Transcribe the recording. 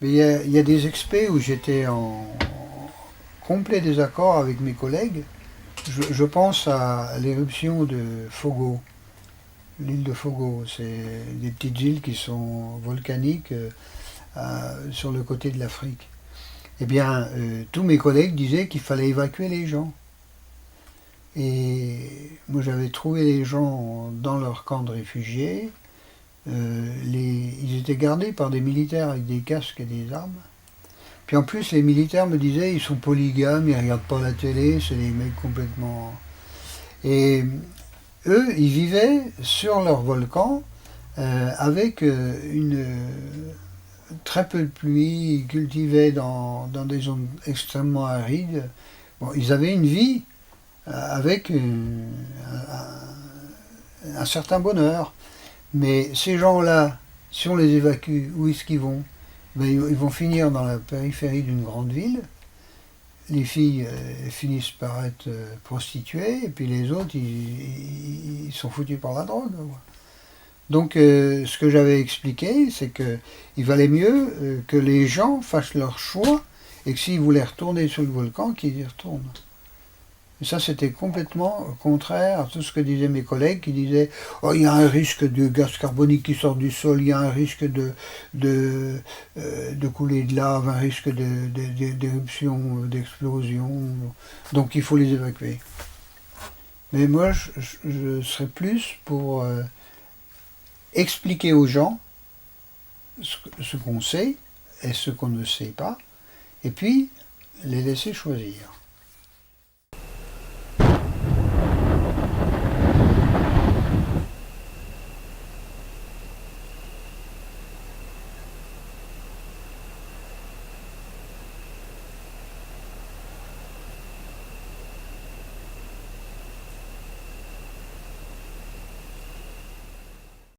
Mais il y a des expés où j'étais en complet désaccord avec mes collègues. Je pense à l'éruption de Fogo, l'île de Fogo. C'est des petites îles qui sont volcaniques sur le côté de l'Afrique. Eh bien, tous mes collègues disaient qu'il fallait évacuer les gens. Et moi, j'avais trouvé les gens dans leur camp de réfugiés. Ils étaient gardés par des militaires avec des casques et des armes. Puis en plus, les militaires me disaient, ils sont polygames, ils regardent pas la télé, c'est des mecs complètement... Et eux, ils vivaient sur leur volcan avec très peu de pluie, ils cultivaient dans des zones extrêmement arides. Bon, ils avaient une vie avec un certain bonheur. Mais ces gens-là, si on les évacue, où est-ce qu'ils vont? Ben, ils vont finir dans la périphérie d'une grande ville. Les filles finissent par être prostituées, et puis les autres, ils sont foutus par la drogue. Donc, ce que j'avais expliqué, c'est qu'il valait mieux que les gens fassent leur choix, et que s'ils voulaient retourner sur le volcan, qu'ils y retournent. Et ça, c'était complètement contraire à tout ce que disaient mes collègues qui disaient oh, il y a un risque de gaz carbonique qui sort du sol, il y a un risque de coulée de lave, un risque d'éruption, d'explosion. Donc il faut les évacuer. Mais moi, je serais plus pour expliquer aux gens ce qu'on sait et ce qu'on ne sait pas, et puis les laisser choisir.